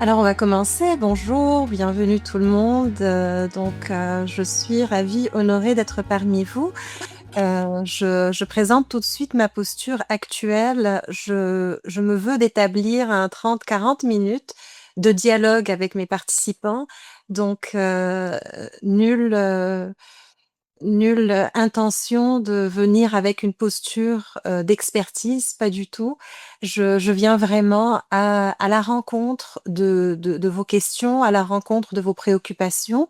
Alors on va commencer. Bonjour, bienvenue tout le monde. Je suis ravie, honorée d'être parmi vous. Je présente tout de suite ma posture actuelle. Je me veux d'établir un 30-40 minutes de dialogue avec mes participants. Nulle, nulle intention de venir avec une posture, d'expertise, pas du tout. Je viens vraiment à la rencontre de vos questions, à la rencontre de vos préoccupations,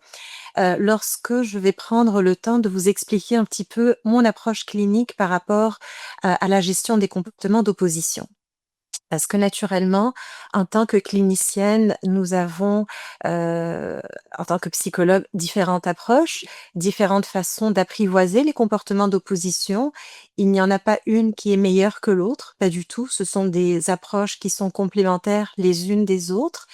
lorsque je vais prendre le temps de vous expliquer un petit peu mon approche clinique par rapport, à la gestion des comportements d'opposition. Parce que naturellement, en tant que clinicienne, nous avons, heu, en tant que psychologue, différentes approches, différentes façons d'apprivoiser les comportements d'opposition. Il n'y en a pas une qui est meilleure que l'autre, pas du tout. Ce sont des approches qui sont complémentaires les unes des autres.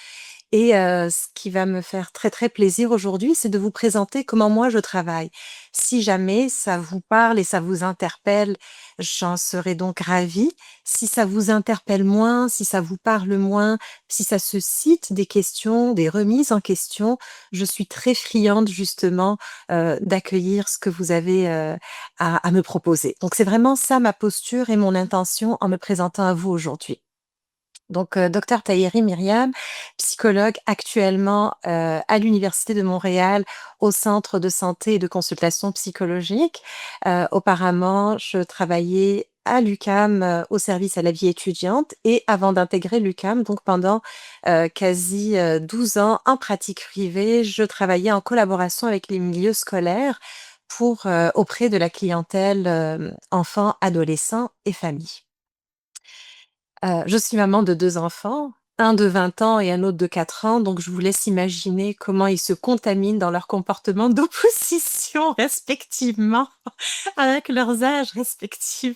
Ce qui va me faire très, très plaisir aujourd'hui, c'est de vous présenter comment moi je travaille. Si jamais ça vous parle et ça vous interpelle, j'en serais donc ravie. Si ça vous interpelle moins, si ça vous parle moins, si ça suscite des questions, des remises en question, je suis très friande justement, d'accueillir ce que vous avez, à me proposer. Donc c'est vraiment ça ma posture et mon intention en me présentant à vous aujourd'hui. Docteur Tahiri Myriam, psychologue actuellement, à l'Université de Montréal, au centre de santé et de consultation psychologique. Auparavant, je travaillais à l'UQAM, au service à la vie étudiante et avant d'intégrer l'UQAM, donc pendant, quasi, 12 ans en pratique privée, je travaillais en collaboration avec les milieux scolaires auprès de la clientèle, enfants, adolescents et familles. Je suis maman de 2 enfants, un de 20 ans et un autre de 4 ans, donc je vous laisse imaginer comment ils se contaminent dans leur comportement d'opposition respectivement avec leurs âges respectifs.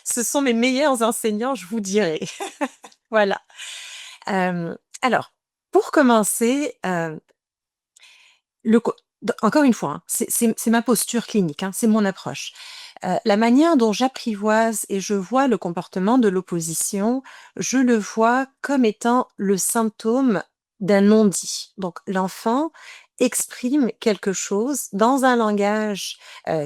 Ce sont mes meilleurs enseignants, je vous dirais. Voilà. Alors, pour commencer, le co encore une fois, hein, c'est ma posture clinique, hein, c'est mon approche. La manière dont j'apprivoise et je vois le comportement de l'opposition, je le vois comme étant le symptôme d'un non-dit. Donc l'enfant exprime quelque chose dans un langage,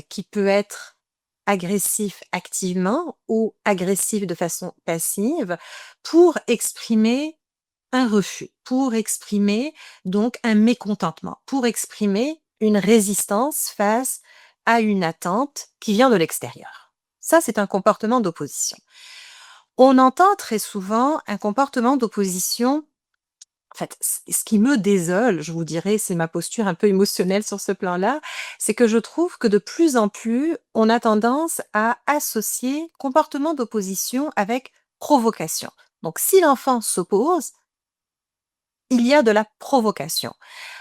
qui peut être agressif activement ou agressif de façon passive pour exprimer un refus, pour exprimer donc un mécontentement, pour exprimer une résistance face à une attente qui vient de l'extérieur. Ça, c'est un comportement d'opposition. On entend très souvent un comportement d'opposition. En fait, ce qui me désole, je vous dirais, c'est ma posture un peu émotionnelle sur ce plan-là, c'est que je trouve que de plus en plus, on a tendance à associer comportement d'opposition avec provocation. Donc, si l'enfant s'oppose, il y a de la provocation.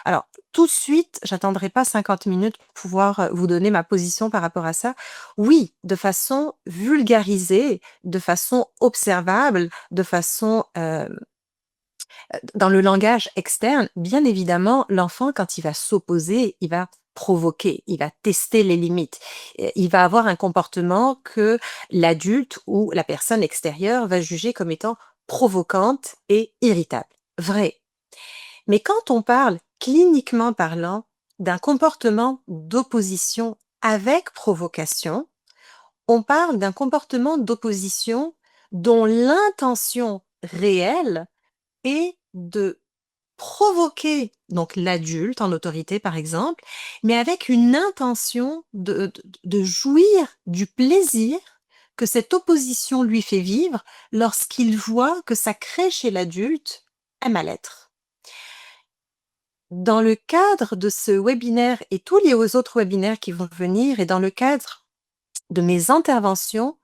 Alors, tout de suite, j'attendrai pas 50 minutes pour pouvoir, vous donner ma position par rapport à ça. Oui, de façon vulgarisée, de façon observable, dans le langage externe, bien évidemment, l'enfant, quand il va s'opposer, il va provoquer, il va tester les limites. Il va avoir un comportement que l'adulte ou la personne extérieure va juger comme étant provocante et irritable. Vrai. Mais quand on parle, cliniquement parlant, d'un comportement d'opposition avec provocation, on parle d'un comportement d'opposition dont l'intention réelle est de provoquer donc l'adulte en autorité, par exemple, mais avec une intention de jouir du plaisir que cette opposition lui fait vivre lorsqu'il voit que ça crée chez l'adulte un mal-être. Dans le cadre de ce webinaire et tous les autres webinaires qui vont venir et dans le cadre de mes interventions,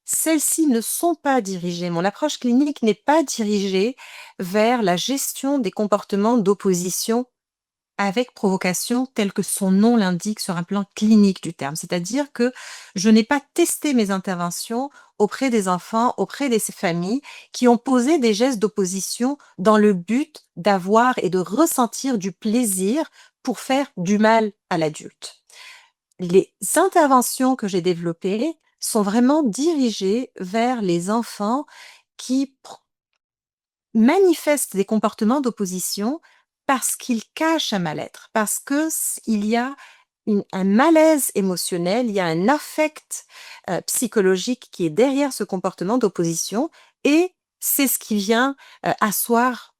celles-ci ne sont pas dirigées. Mon approche clinique n'est pas dirigée vers la gestion des comportements d'opposition avec provocation tel que son nom l'indique sur un plan clinique du terme. C'est-à-dire que je n'ai pas testé mes interventions auprès des enfants, auprès des familles qui ont posé des gestes d'opposition dans le but d'avoir et de ressentir du plaisir pour faire du mal à l'adulte. Les interventions que j'ai développées sont vraiment dirigées vers les enfants qui manifeste des comportements d'opposition parce qu'il cache un mal-être, parce que il y a un malaise émotionnel, il y a un affect psychologique qui est derrière ce comportement d'opposition et c'est ce qui vient asseoir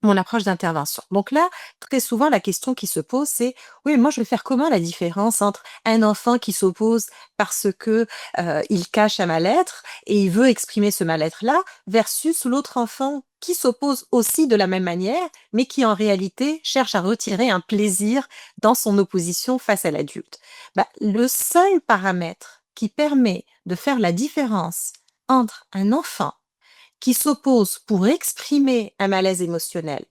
mon approche d'intervention. Donc là, très souvent, la question qui se pose, c'est: «Oui, mais moi, je vais faire comment la différence entre un enfant qui s'oppose parce que, il cache un mal-être et il veut exprimer ce mal-être-là, versus l'autre enfant qui s'oppose aussi de la même manière, mais qui en réalité cherche à retirer un plaisir dans son opposition face à l'adulte?» Bah, le seul paramètre qui permet de faire la différence entre un enfant qui s'oppose pour exprimer un malaise émotionnel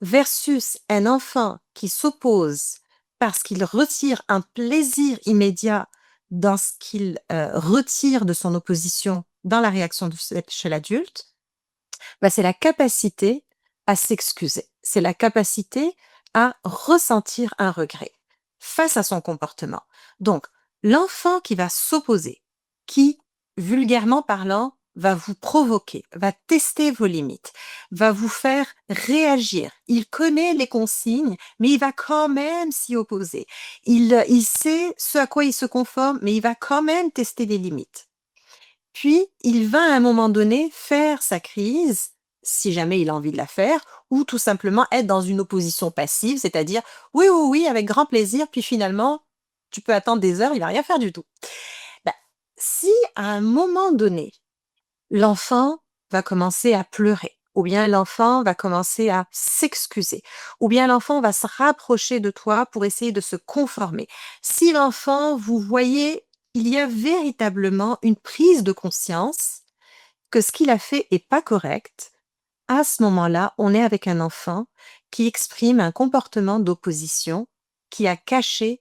versus un enfant qui s'oppose parce qu'il retire un plaisir immédiat dans ce qu'il retire de son opposition dans la réaction chez l'adulte, bah, c'est la capacité à s'excuser. C'est la capacité à ressentir un regret face à son comportement. Donc, l'enfant qui va s'opposer, qui, vulgairement parlant, va vous provoquer, va tester vos limites, va vous faire réagir. Il connaît les consignes, mais il va quand même s'y opposer. Il sait ce à quoi il se conforme, mais il va quand même tester les limites. Puis, il va à un moment donné faire sa crise, si jamais il a envie de la faire, ou tout simplement être dans une opposition passive, c'est-à-dire: «Oui, oui, oui, avec grand plaisir», puis finalement, tu peux attendre des heures, il va rien faire du tout. Bah, si à un moment donné, l'enfant va commencer à pleurer, ou bien l'enfant va commencer à s'excuser, ou bien l'enfant va se rapprocher de toi pour essayer de se conformer. Si l'enfant, vous voyez, il y a véritablement une prise de conscience que ce qu'il a fait est pas correct, à ce moment-là, on est avec un enfant qui exprime un comportement d'opposition, qui a caché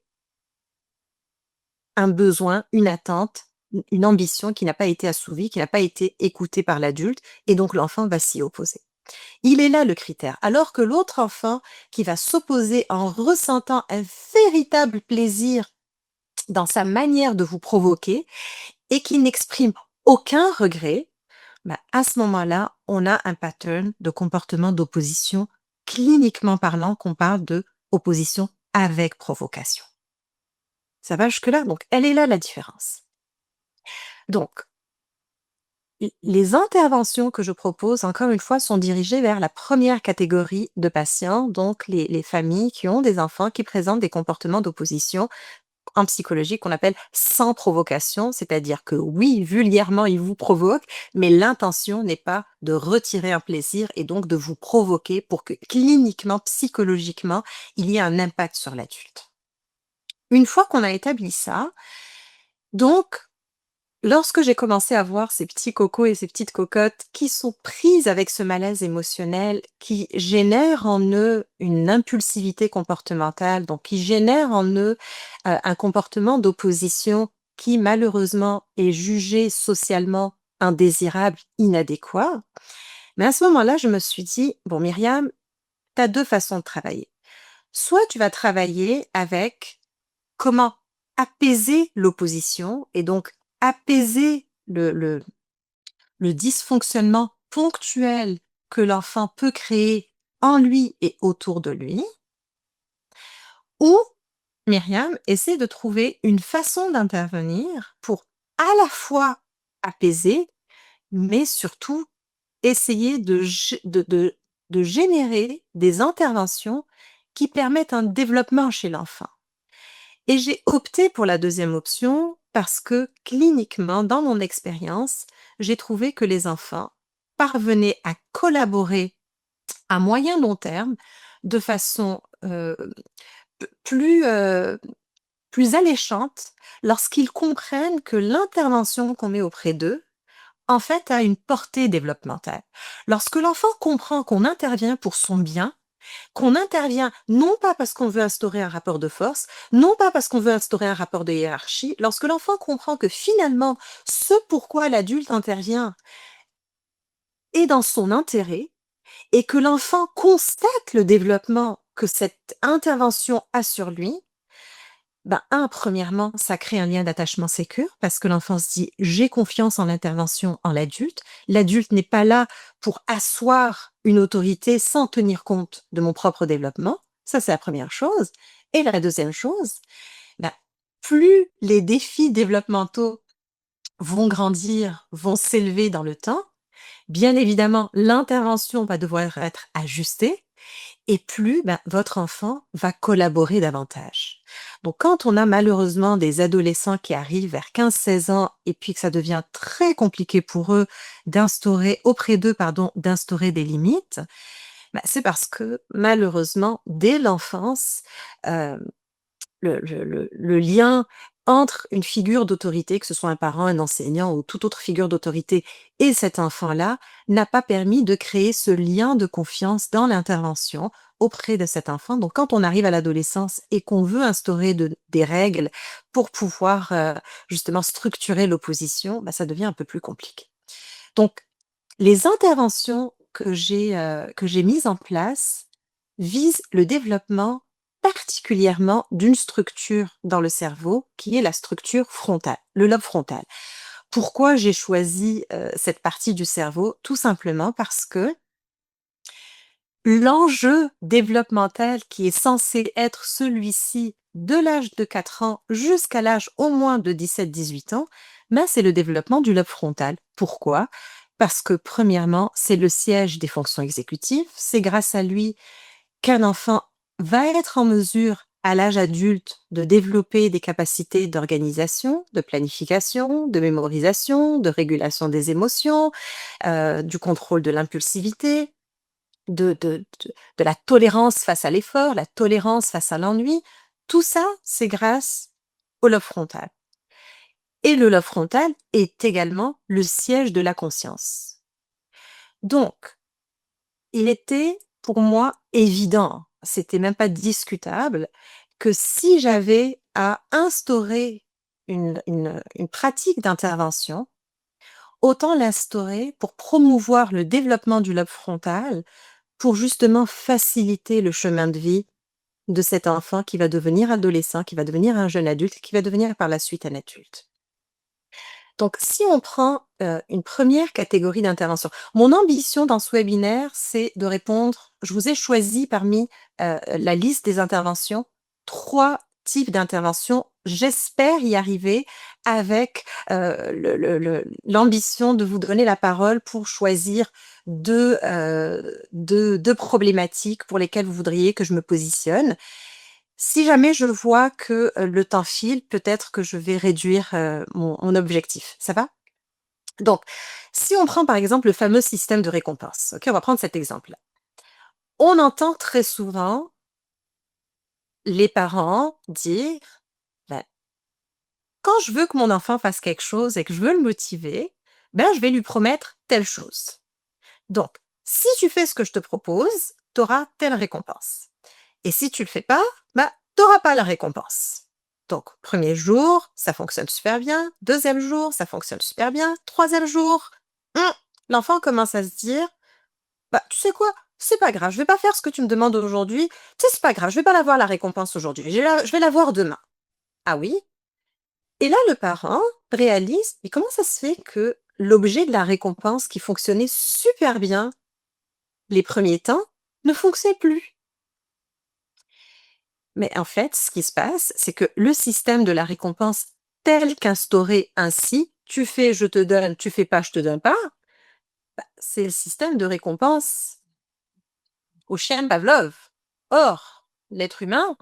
un besoin, une attente, une ambition qui n'a pas été assouvie, qui n'a pas été écoutée par l'adulte, et donc l'enfant va s'y opposer. Il est là le critère. Alors que l'autre enfant qui va s'opposer en ressentant un véritable plaisir dans sa manière de vous provoquer et qui n'exprime aucun regret, bah, à ce moment-là, on a un pattern de comportement d'opposition cliniquement parlant qu'on parle de opposition avec provocation. Ça va jusque-là? Donc, elle est là la différence. Donc, les interventions que je propose, encore une fois, sont dirigées vers la première catégorie de patients, donc les familles qui ont des enfants qui présentent des comportements d'opposition en psychologie qu'on appelle sans provocation, c'est-à-dire que oui, vulgairement, ils vous provoquent, mais l'intention n'est pas de retirer un plaisir et donc de vous provoquer pour que cliniquement, psychologiquement, il y ait un impact sur l'adulte. Une fois qu'on a établi ça, donc lorsque j'ai commencé à voir ces petits cocos et ces petites cocottes qui sont prises avec ce malaise émotionnel, qui génère en eux une impulsivité comportementale, donc qui génère en eux, un comportement d'opposition qui malheureusement est jugé socialement indésirable, inadéquat. Mais à ce moment-là, je me suis dit: «Bon Myriam, tu as 2 façons de travailler. Soit tu vas travailler avec comment apaiser l'opposition et donc apaiser le dysfonctionnement ponctuel que l'enfant peut créer en lui et autour de lui, ou Myriam essaie de trouver une façon d'intervenir pour à la fois apaiser, mais surtout essayer de générer des interventions qui permettent un développement chez l'enfant. Et j'ai opté pour la deuxième option parce que cliniquement, dans mon expérience, j'ai trouvé que les enfants parvenaient à collaborer à moyen long terme de façon, p plus alléchante lorsqu'ils comprennent que l'intervention qu'on met auprès d'eux, en fait, a une portée développementale. Lorsque l'enfant comprend qu'on intervient pour son bien, qu'on intervient non pas parce qu'on veut instaurer un rapport de force, non pas parce qu'on veut instaurer un rapport de hiérarchie, lorsque l'enfant comprend que finalement, ce pourquoi l'adulte intervient est dans son intérêt et que l'enfant constate le développement que cette intervention a sur lui, ben, premièrement, ça crée un lien d'attachement sécure parce que l'enfant se dit: «J'ai confiance en l'intervention en l'adulte». L'adulte n'est pas là pour asseoir une autorité sans tenir compte de mon propre développement. Ça, c'est la première chose. Et la deuxième chose, bah, plus les défis développementaux vont grandir, vont s'élever dans le temps, bien évidemment, l'intervention va devoir être ajustée et plus, ben, votre enfant va collaborer davantage. Donc, quand on a malheureusement des adolescents qui arrivent vers 15-16 ans et puis que ça devient très compliqué pour eux auprès d'eux, pardon, d'instaurer des limites, ben, c'est parce que malheureusement, dès l'enfance, euh, le lien entre une figure d'autorité, que ce soit un parent, un enseignant ou toute autre figure d'autorité et cet enfant-là, n'a pas permis de créer ce lien de confiance dans l'intervention auprès de cet enfant. Donc quand on arrive à l'adolescence et qu'on veut instaurer des règles pour pouvoir, justement structurer l'opposition, bah, ça devient un peu plus compliqué. Donc les interventions que j'ai mises en place visent le développement particulièrement d'une structure dans le cerveau qui est la structure frontale, le lobe frontal. Pourquoi j'ai choisi, cette partie du cerveau? Tout simplement parce que l'enjeu développemental qui est censé être celui-ci de l'âge de 4 ans jusqu'à l'âge au moins de 17-18 ans, ben, c'est le développement du lobe frontal. Pourquoi? Parce que premièrement, c'est le siège des fonctions exécutives. C'est grâce à lui qu'un enfant va être en mesure, à l'âge adulte, de développer des capacités d'organisation, de planification, de mémorisation, de régulation des émotions, du contrôle de l'impulsivité, de la tolérance face à l'effort, la tolérance face à l'ennui. Tout ça, c'est grâce au lobe frontal. Et le lobe frontal est également le siège de la conscience. Donc, il était pour moi évident, c'était même pas discutable, que si j'avais à instaurer une pratique d'intervention, autant l'instaurer pour promouvoir le développement du lobe frontal, pour justement faciliter le chemin de vie de cet enfant qui va devenir adolescent, qui va devenir un jeune adulte, qui va devenir par la suite un adulte. Donc, si on prend, une première catégorie d'intervention, mon ambition dans ce webinaire, c'est de répondre je vous ai choisi parmi, la liste des interventions, 3 types d'interventions. J'espère y arriver avec, l'ambition de vous donner la parole pour choisir 2 problématiques pour lesquelles vous voudriez que je me positionne. Si jamais je vois que, le temps file, peut-être que je vais réduire, mon objectif. Ça va? Donc, si on prend par exemple le fameux système de récompense, OK? On va prendre cet exemple-là. On entend très souvent les parents dire: «Ben, quand je veux que mon enfant fasse quelque chose et que je veux le motiver, ben, je vais lui promettre telle chose. Donc, si tu fais ce que je te propose, tu auras telle récompense. Et si tu le fais pas, bah, tu auras pas la récompense. Donc, premier jour, ça fonctionne super bien. Deuxième jour, ça fonctionne super bien. Troisième jour, hum, l'enfant commence à se dire, bah, tu sais quoi? C'est pas grave, je vais pas faire ce que tu me demandes aujourd'hui. Tu sais, c'est pas grave, je vais pas l'avoir la récompense aujourd'hui. Je vais l'avoir demain. Ah oui? Et là, le parent réalise, mais comment ça se fait que l'objet de la récompense qui fonctionnait super bien les premiers temps ne fonctionne plus? Mais en fait, ce qui se passe, c'est que le système de la récompense tel qu'instauré ainsi, tu fais, je te donne, tu fais pas, je te donne pas, c'est le système de récompense au chien de Pavlov. Or, l'être humain,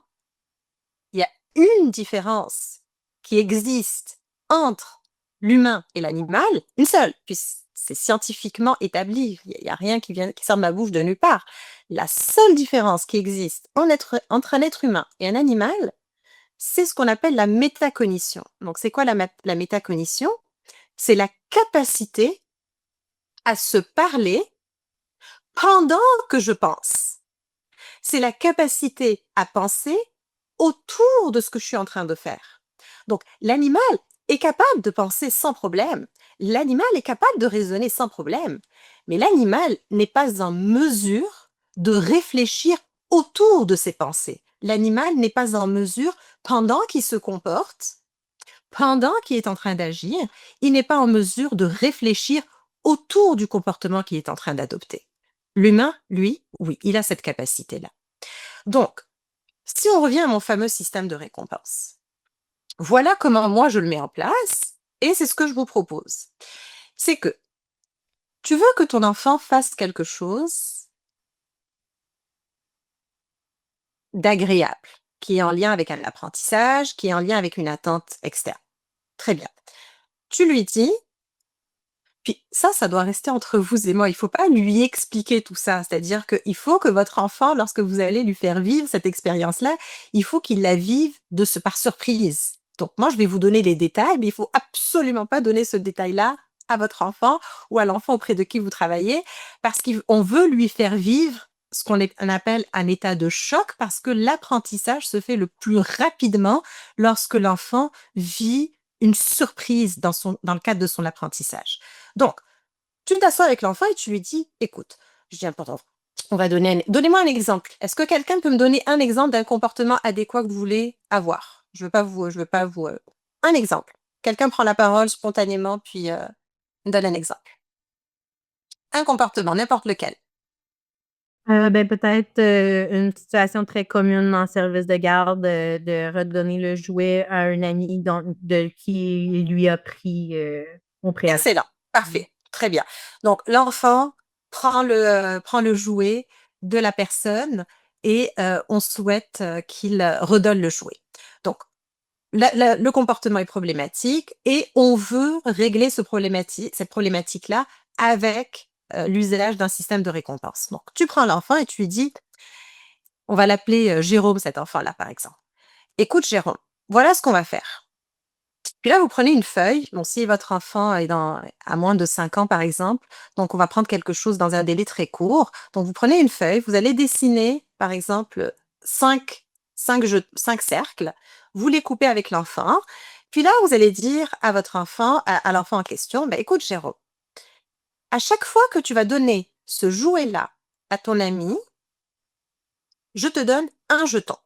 il y a une différence qui existe entre l'humain et l'animal, une seule, puis c'est scientifiquement établi, il y a rien qui sort de ma bouche de nulle part. La seule différence qui existe entre un être humain et un animal, c'est ce qu'on appelle la métacognition. Donc, c'est quoi la métacognition? C'est la capacité à se parler pendant que je pense. C'est la capacité à penser autour de ce que je suis en train de faire. Donc, l'animal est capable de penser sans problème. L'animal est capable de raisonner sans problème. Mais l'animal n'est pas en mesure de réfléchir autour de ses pensées. L'animal n'est pas en mesure, pendant qu'il se comporte, pendant qu'il est en train d'agir, il n'est pas en mesure de réfléchir autour du comportement qu'il est en train d'adopter. L'humain, lui, oui, il a cette capacité-là. Donc, si on revient à mon fameux système de récompense, voilà comment moi je le mets en place et c'est ce que je vous propose. C'est que tu veux que ton enfant fasse quelque chose d'agréable, qui est en lien avec un apprentissage, qui est en lien avec une attente externe. Très bien. Tu lui dis, puis ça doit rester entre vous et moi. Il faut pas lui expliquer tout ça. C'est-à-dire qu'il faut que votre enfant, lorsque vous allez lui faire vivre cette expérience-là, il faut qu'il la vive par surprise. Donc moi, je vais vous donner les détails, mais il faut absolument pas donner ce détail-là à votre enfant ou à l'enfant auprès de qui vous travaillez, parce qu'on veut lui faire vivre ce on appelle un état de choc, parce que l'apprentissage se fait le plus rapidement lorsque l'enfant vit une surprise dans le cadre de son apprentissage. Donc, tu t'assois avec l'enfant et tu lui dis: «Écoute», je dis à ton enfant, on va donnez-moi un exemple. Est-ce que quelqu'un peut me donner un exemple d'un comportement adéquat que vous voulez avoir? Je veux pas vous un exemple. Quelqu'un prend la parole spontanément puis, me donne un exemple. Un comportement, n'importe lequel. Ben, peut-être, une situation très commune en service de garde, de redonner le jouet à un ami qui lui a pris, au préalable. Excellent, parfait, très bien. Donc l'enfant prend le jouet de la personne et on souhaite, qu'il, redonne le jouet. Donc le comportement est problématique et on veut régler cette problématique-là avec l'usage d'un système de récompense. Donc, tu prends l'enfant et tu lui dis, on va l'appeler Jérôme, cet enfant-là, par exemple. Écoute, Jérôme, voilà ce qu'on va faire. Puis là, vous prenez une feuille. Bon, si votre enfant est à moins de 5 ans, par exemple, donc on va prendre quelque chose dans un délai très court. Donc, vous prenez une feuille, vous allez dessiner, par exemple, 5, 5 cercles. Vous les coupez avec l'enfant. Puis là, vous allez dire à votre enfant, à l'enfant en question, ben, écoute, Jérôme, à chaque fois que tu vas donner ce jouet-là à ton ami, je te donne un jeton.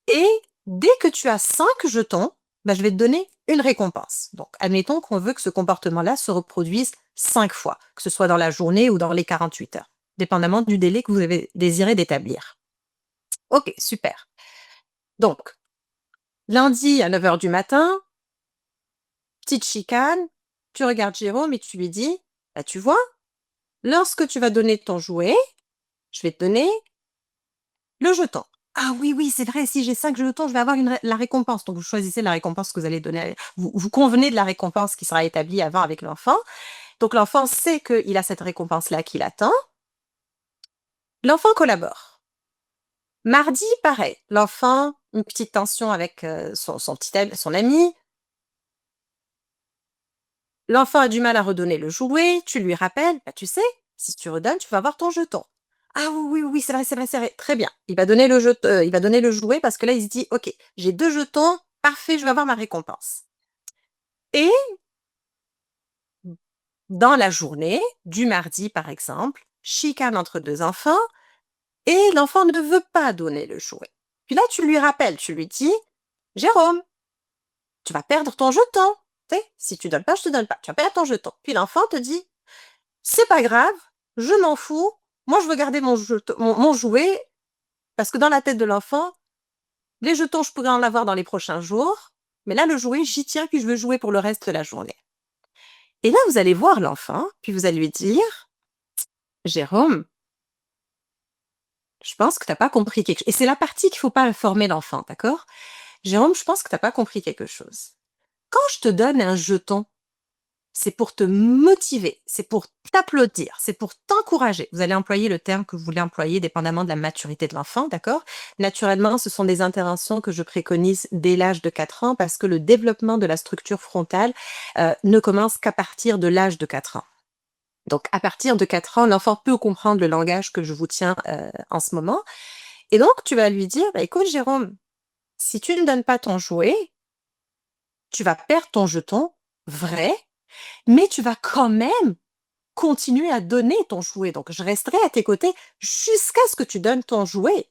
Et dès que tu as 5 jetons, bah, je vais te donner une récompense. Donc, admettons qu'on veut que ce comportement-là se reproduise 5 fois, que ce soit dans la journée ou dans les 48 heures, dépendamment du délai que vous avez désiré d'établir. Ok, super. Donc, lundi à 9 heures du matin, petite chicane, tu regardes Jérôme et tu lui dis, bah, tu vois, lorsque tu vas donner ton jouet, je vais te donner le jeton. Ah oui, oui, c'est vrai, si j'ai 5 jetons, je vais avoir la récompense. Donc, vous choisissez la récompense que vous allez donner. Vous convenez de la récompense qui sera établie avant avec l'enfant. Donc, l'enfant sait qu'il a cette récompense-là qui l'attend. L'enfant collabore. Mardi, pareil. L'enfant, une petite tension avec son ami. L'enfant a du mal à redonner le jouet. Tu lui rappelles, bah, tu sais, si tu redonnes, tu vas avoir ton jeton. Ah oui, oui, oui, c'est vrai, c'est vrai, c'est vrai. Très bien. Il va donner il va donner le jouet parce que là, il se dit, OK, j'ai 2 jetons, parfait, je vais avoir ma récompense. Et dans la journée, du mardi par exemple, chicane entre 2 enfants et l'enfant ne veut pas donner le jouet. Puis là, tu lui rappelles, tu lui dis, Jérôme, tu vas perdre ton jeton. Tu sais, si tu donnes pas, je te donne pas. Tu vas perdre ton jeton. Puis l'enfant te dit, c'est pas grave, je m'en fous. Moi, je veux garder mon jouet parce que dans la tête de l'enfant, les jetons, je pourrais en avoir dans les prochains jours. Mais là, le jouet, j'y tiens, puis je veux jouer pour le reste de la journée. Et là, vous allez voir l'enfant, puis vous allez lui dire, Jérôme, je pense que tu n'as pas compris quelque chose. Et c'est la partie qu'il ne faut pas former l'enfant, d'accord? Jérôme, je pense que tu n'as pas compris quelque chose. Quand je te donne un jeton, c'est pour te motiver, c'est pour t'applaudir, c'est pour t'encourager. Vous allez employer le terme que vous voulez employer dépendamment de la maturité de l'enfant, d'accord? Naturellement, ce sont des interventions que je préconise dès l'âge de 4 ans parce que le développement de la structure frontale ne commence qu'à partir de l'âge de 4 ans. Donc, à partir de 4 ans, l'enfant peut comprendre le langage que je vous tiens en ce moment. Et donc, tu vas lui dire, bah, écoute, Jérôme, si tu ne donnes pas ton jouet, tu vas perdre ton jeton, vrai, mais tu vas quand même continuer à donner ton jouet. Donc, je resterai à tes côtés jusqu'à ce que tu donnes ton jouet.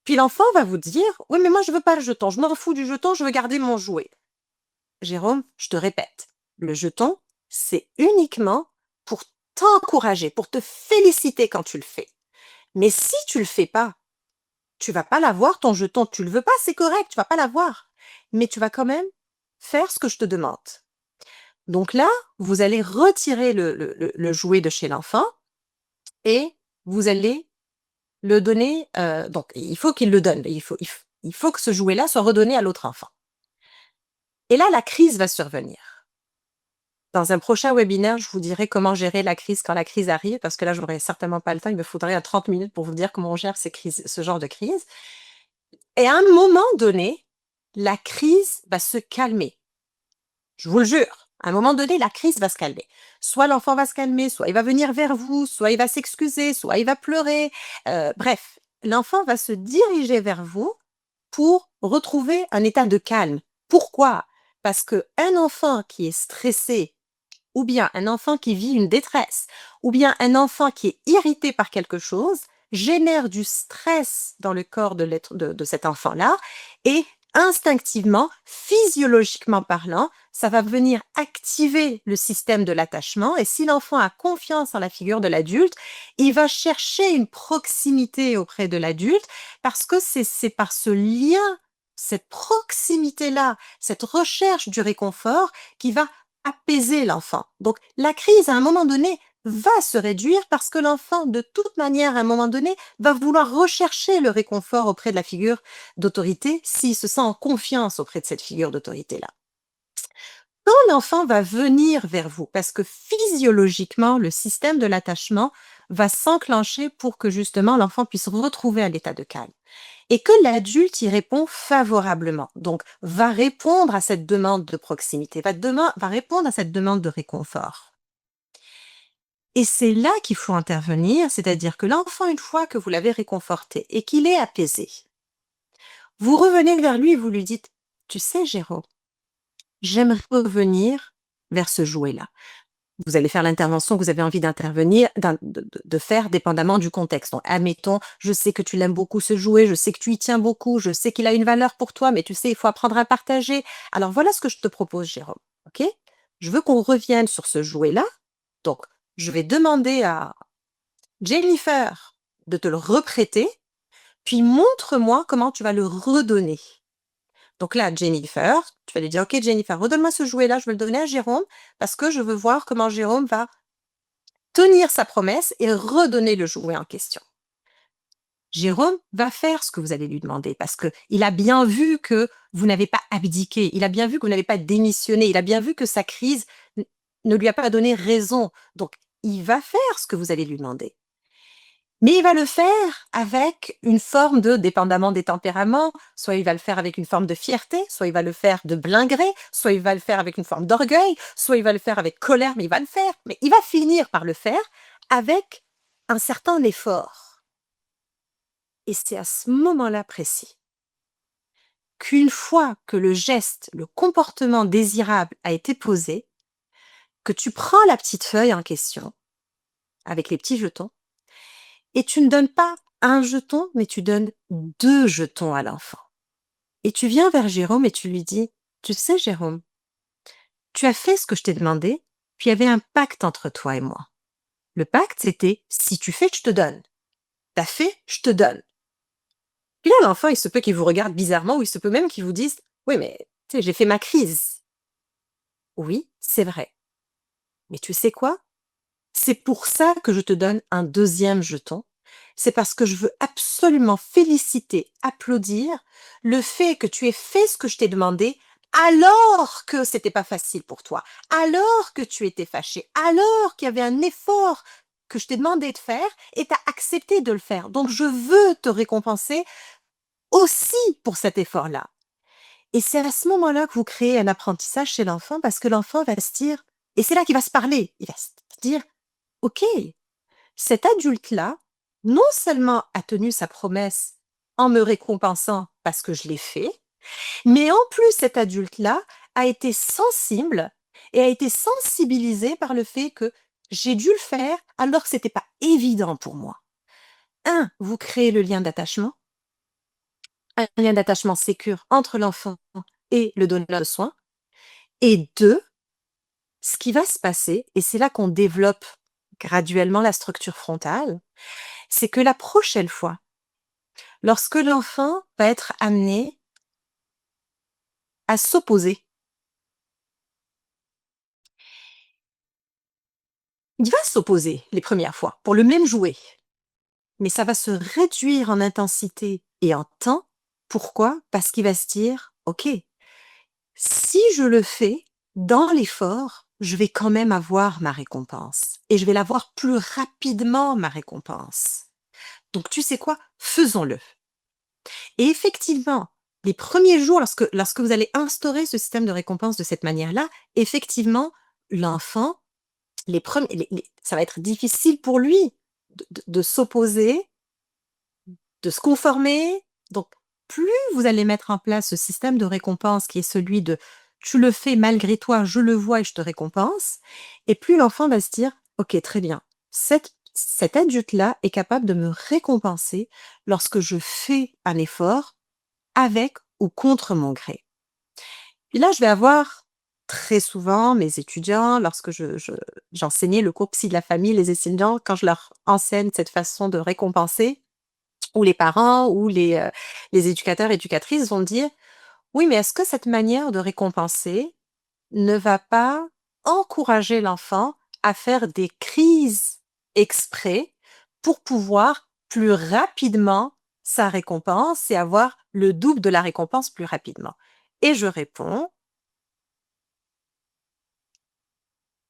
Puis l'enfant va vous dire, oui, mais moi, je veux pas le jeton. Je m'en fous du jeton, je veux garder mon jouet. Jérôme, je te répète, le jeton, c'est uniquement pour t'encourager, pour te féliciter quand tu le fais. Mais si tu le fais pas, tu vas pas l'avoir ton jeton. Tu le veux pas, c'est correct, tu vas pas l'avoir. Mais tu vas quand même faire ce que je te demande. Donc là, vous allez retirer le jouet de chez l'enfant et vous allez le donner. Donc, il faut qu'il le donne. Il faut que ce jouet-là soit redonné à l'autre enfant. Et là, la crise va survenir. Dans un prochain webinaire, je vous dirai comment gérer la crise quand la crise arrive, parce que là, j'aurai certainement pas le temps. Il me faudrait 30 minutes pour vous dire comment on gère ce genre de crise. Et à un moment donné, la crise va se calmer. Je vous le jure. À un moment donné, la crise va se calmer. Soit l'enfant va se calmer, soit il va venir vers vous, soit il va s'excuser, soit il va pleurer. Bref, l'enfant va se diriger vers vous pour retrouver un état de calme. Pourquoi? Parce qu'un enfant qui est stressé, ou bien un enfant qui vit une détresse, ou bien un enfant qui est irrité par quelque chose, génère du stress dans le corps de cet enfant-là, et instinctivement, physiologiquement parlant, ça va venir activer le système de l'attachement, et si l'enfant a confiance en la figure de l'adulte, il va chercher une proximité auprès de l'adulte, parce que c'est par ce lien, cette proximité-là, cette recherche du réconfort qui va apaiser l'enfant. Donc, la crise, à un moment donné, va se réduire parce que l'enfant, de toute manière, à un moment donné, va vouloir rechercher le réconfort auprès de la figure d'autorité s'il se sent en confiance auprès de cette figure d'autorité-là. Quand l'enfant va venir vers vous, parce que physiologiquement, le système de l'attachement va s'enclencher pour que justement l'enfant puisse retrouver un état de calme et que l'adulte y répond favorablement. Donc, va répondre à cette demande de proximité, va répondre à cette demande de réconfort. Et c'est là qu'il faut intervenir, c'est-à-dire que l'enfant, une fois que vous l'avez réconforté et qu'il est apaisé, vous revenez vers lui et vous lui dites, tu sais, Jérôme, j'aimerais revenir vers ce jouet-là. Vous allez faire l'intervention que vous avez envie d'intervenir, de faire dépendamment du contexte. Donc, admettons, je sais que tu l'aimes beaucoup ce jouet, je sais que tu y tiens beaucoup, je sais qu'il a une valeur pour toi, mais tu sais, il faut apprendre à partager. Alors, voilà ce que je te propose, Jérôme. OK? Je veux qu'on revienne sur ce jouet-là. Donc, je vais demander à Jennifer de te le reprêter, puis montre-moi comment tu vas le redonner. Donc là, Jennifer, tu vas lui dire, OK, Jennifer, redonne-moi ce jouet-là, je vais le donner à Jérôme parce que je veux voir comment Jérôme va tenir sa promesse et redonner le jouet en question. Jérôme va faire ce que vous allez lui demander parce qu'il a bien vu que vous n'avez pas abdiqué, il a bien vu que vous n'avez pas démissionné, il a bien vu que sa crise ne lui a pas donné raison. Donc, il va faire ce que vous allez lui demander. Mais il va le faire avec une forme de, dépendamment des tempéraments, soit il va le faire avec une forme de fierté, soit il va le faire de plein gré, soit il va le faire avec une forme d'orgueil, soit il va le faire avec colère, mais il va le faire. Mais il va finir par le faire avec un certain effort. Et c'est à ce moment-là précis qu'une fois que le geste, le comportement désirable a été posé, que tu prends la petite feuille en question avec les petits jetons et tu ne donnes pas un jeton, mais tu donnes 2 jetons à l'enfant. Et tu viens vers Jérôme et tu lui dis, tu sais, Jérôme, tu as fait ce que je t'ai demandé, puis il y avait un pacte entre toi et moi. Le pacte, c'était, si tu fais, je te donne. T'as fait, je te donne. Puis là, l'enfant, il se peut qu'il vous regarde bizarrement ou il se peut même qu'il vous dise, oui, mais tu sais, j'ai fait ma crise. Oui, c'est vrai. Mais tu sais quoi? C'est pour ça que je te donne un deuxième jeton. C'est parce que je veux absolument féliciter, applaudir le fait que tu aies fait ce que je t'ai demandé alors que c'était pas facile pour toi, alors que tu étais fâché, alors qu'il y avait un effort que je t'ai demandé de faire et tu as accepté de le faire. Donc je veux te récompenser aussi pour cet effort-là. Et c'est à ce moment-là que vous créez un apprentissage chez l'enfant parce que l'enfant va se dire, et c'est là qu'il va se parler, il va se dire, OK, cet adulte-là, non seulement a tenu sa promesse en me récompensant parce que je l'ai fait, mais en plus cet adulte-là a été sensible et a été sensibilisé par le fait que j'ai dû le faire alors que c'était pas évident pour moi. Un, vous créez le lien d'attachement, un lien d'attachement sécure entre l'enfant et le donneur de soins. Et deux, ce qui va se passer, et c'est là qu'on développe graduellement la structure frontale, c'est que la prochaine fois, lorsque l'enfant va être amené à s'opposer, il va s'opposer les premières fois pour le même jouet, mais ça va se réduire en intensité et en temps. Pourquoi? Parce qu'il va se dire: «OK, si je le fais dans l'effort, je vais quand même avoir ma récompense et je vais l'avoir plus rapidement, ma récompense. Donc tu sais quoi? Faisons-le». Et effectivement, les premiers jours, lorsque vous allez instaurer ce système de récompense de cette manière-là, effectivement, l'enfant, ça va être difficile pour lui de s'opposer, de se conformer. Donc, plus vous allez mettre en place ce système de récompense qui est celui de tu le fais malgré toi, je le vois et je te récompense, et plus l'enfant va se dire, OK, très bien, cet adulte-là est capable de me récompenser lorsque je fais un effort avec ou contre mon gré. Puis là, je vais avoir très souvent mes étudiants, lorsque j'enseignais le cours psy de la famille, les étudiants, quand je leur enseigne cette façon de récompenser, ou les parents ou les éducateurs, éducatrices vont me dire: «Oui, mais est-ce que cette manière de récompenser ne va pas encourager l'enfant à faire des crises exprès pour pouvoir plus rapidement sa récompense et avoir le double de la récompense plus rapidement?» Et je réponds: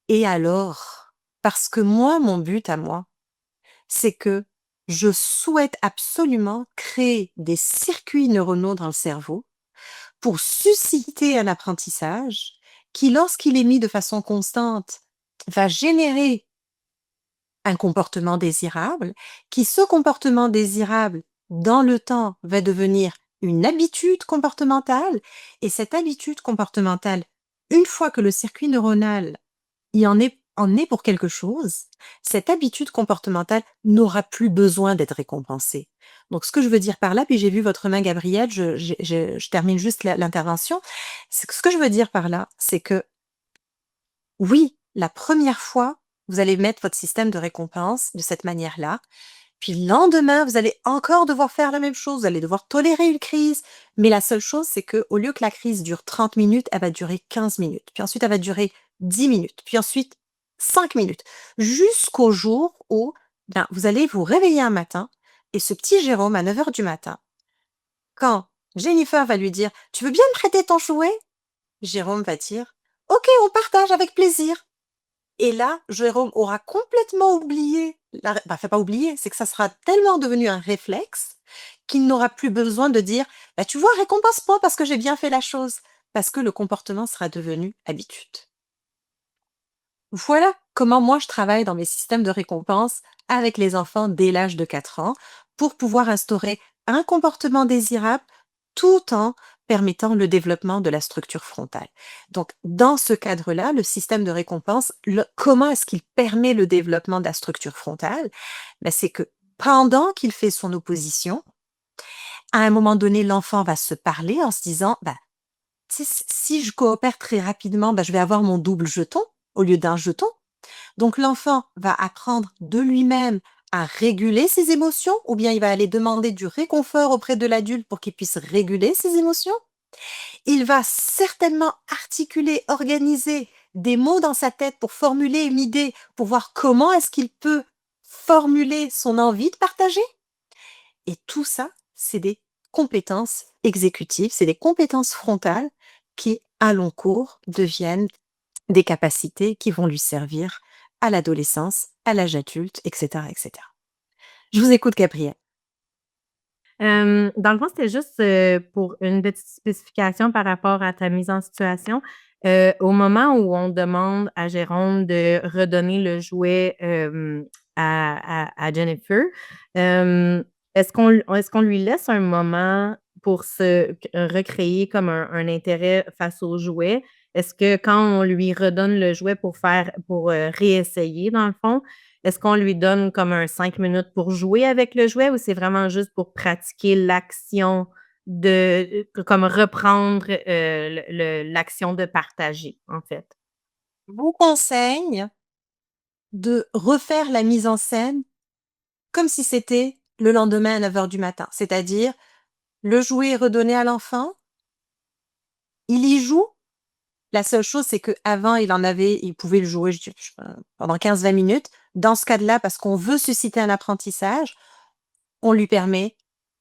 «Et alors?» Parce que moi, mon but à moi, c'est que je souhaite absolument créer des circuits neuronaux dans le cerveau pour susciter un apprentissage qui, lorsqu'il est mis de façon constante, va générer un comportement désirable, qui, ce comportement désirable, dans le temps, va devenir une habitude comportementale. Et cette habitude comportementale, une fois que le circuit neuronal en est pour quelque chose, cette habitude comportementale n'aura plus besoin d'être récompensée. Donc ce que je veux dire par là, puis j'ai vu votre main Gabrielle, je termine juste l'intervention. C'est que ce que je veux dire par là, c'est que oui, la première fois, vous allez mettre votre système de récompense de cette manière-là, puis le lendemain, vous allez encore devoir faire la même chose, vous allez devoir tolérer une crise, mais la seule chose, c'est que au lieu que la crise dure 30 minutes, elle va durer 15 minutes, puis ensuite elle va durer 10 minutes, puis ensuite 5 minutes, jusqu'au jour où, ben, vous allez vous réveiller un matin et ce petit Jérôme à 9 heures du matin, quand Jennifer va lui dire: «Tu veux bien me prêter ton jouet?» Jérôme va dire: «OK, on partage avec plaisir». Et là, Jérôme aura complètement oublié enfin pas oublié, c'est que ça sera tellement devenu un réflexe qu'il n'aura plus besoin de dire: «Bah, tu vois, récompense-moi parce que j'ai bien fait la chose», parce que le comportement sera devenu habitude. Voilà comment moi je travaille dans mes systèmes de récompense avec les enfants dès l'âge de 4 ans pour pouvoir instaurer un comportement désirable tout en permettant le développement de la structure frontale. Donc, dans ce cadre-là, le système de récompense, comment est-ce qu'il permet le développement de la structure frontale? Ben, c'est que pendant qu'il fait son opposition, à un moment donné, l'enfant va se parler en se disant, bah, tu sais, si je coopère très rapidement, bah, je vais avoir mon double jeton au lieu d'un jeton. Donc l'enfant va apprendre de lui-même à réguler ses émotions ou bien il va aller demander du réconfort auprès de l'adulte pour qu'il puisse réguler ses émotions. Il va certainement articuler, organiser des mots dans sa tête pour formuler une idée, pour voir comment est-ce qu'il peut formuler son envie de partager. Et tout ça, c'est des compétences exécutives, c'est des compétences frontales qui, à long cours, deviennent des capacités qui vont lui servir à l'adolescence, à l'âge adulte, et cetera, et cetera. Je vous écoute, Gabrielle. Dans le fond, c'était juste, pour une petite spécification par rapport à ta mise en situation. Au moment où on demande à Jérôme de redonner le jouet, à Jennifer, hem, est-ce qu'on lui laisse un moment pour se recréer comme un intérêt face au jouet? Est-ce que quand on lui redonne le jouet pour réessayer dans le fond, est-ce qu'on lui donne comme un 5 minutes pour jouer avec le jouet ou c'est vraiment juste pour pratiquer l'action de comme reprendre, l'action de partager, en fait? Je vous conseille de refaire la mise en scène comme si c'était le lendemain à 9 heures du matin. C'est-à-dire, le jouet est redonné à l'enfant, il y joue. La seule chose, c'est qu'avant, il pouvait le jouer je sais pas, pendant 15-20 minutes. Dans ce cas-là, parce qu'on veut susciter un apprentissage, on lui permet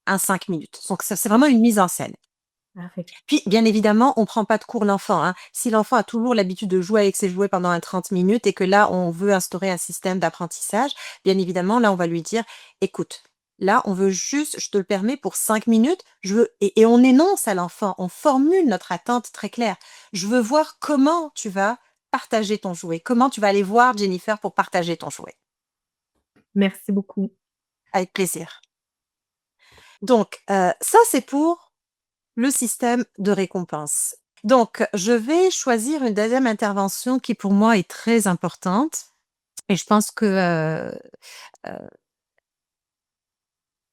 un 5 minutes. Donc, ça, c'est vraiment une mise en scène. Parfait. Puis, bien évidemment, on prend pas de cours l'enfant, hein. Si l'enfant a toujours l'habitude de jouer avec ses jouets pendant 30 minutes et que là, on veut instaurer un système d'apprentissage, bien évidemment, là, on va lui dire, écoute, là, on veut juste, je te le permets pour 5 minutes, et on énonce à l'enfant, on formule notre attente très claire. Je veux voir comment tu vas partager ton jouet, comment tu vas aller voir Jennifer pour partager ton jouet. Merci beaucoup. Avec plaisir. Donc, ça, c'est pour le système de récompense. Donc, je vais choisir une deuxième intervention qui pour moi est très importante et je pense que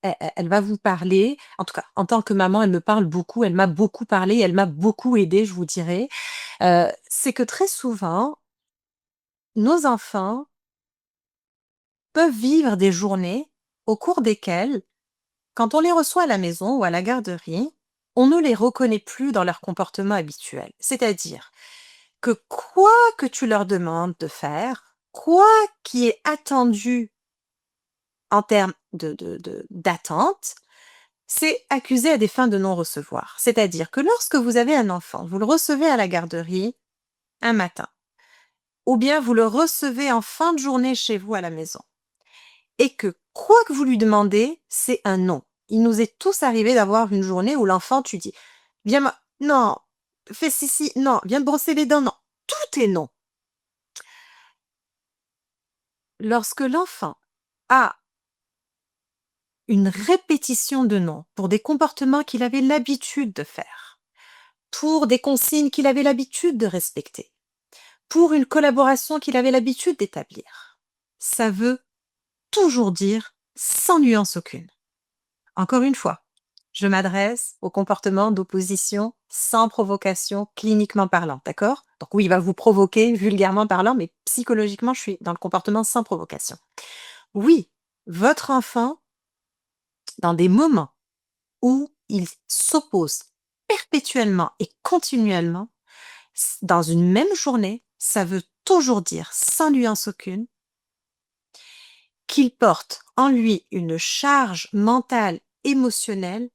elle va vous parler. En tout cas, en tant que maman, elle me parle beaucoup, elle m'a beaucoup parlé, elle m'a beaucoup aidée, je vous dirais. C'est que très souvent, nos enfants peuvent vivre des journées au cours desquelles, quand on les reçoit à la maison ou à la garderie, on ne les reconnaît plus dans leur comportement habituel. C'est-à-dire que quoi que tu leur demandes de faire, quoi qui est attendu en termes d'attente, c'est accusé à des fins de non-recevoir. C'est-à-dire que lorsque vous avez un enfant, vous le recevez à la garderie un matin, ou bien vous le recevez en fin de journée chez vous à la maison, et que quoi que vous lui demandez, c'est un non. Il nous est tous arrivé d'avoir une journée où l'enfant, tu dis, viens, non, fais ceci, non, viens te brosser les dents, non. Tout est non. Lorsque l'enfant a une répétition de non pour des comportements qu'il avait l'habitude de faire, pour des consignes qu'il avait l'habitude de respecter, pour une collaboration qu'il avait l'habitude d'établir, ça veut toujours dire sans nuance aucune. Encore une fois, je m'adresse au comportement d'opposition sans provocation cliniquement parlant, d'accord? Donc oui, il va vous provoquer vulgairement parlant, mais psychologiquement, je suis dans le comportement sans provocation. Oui, votre enfant, dans des moments où il s'oppose perpétuellement et continuellement, dans une même journée, ça veut toujours dire, sans nuance aucune, qu'il porte en lui une charge mentale, émotionnelle,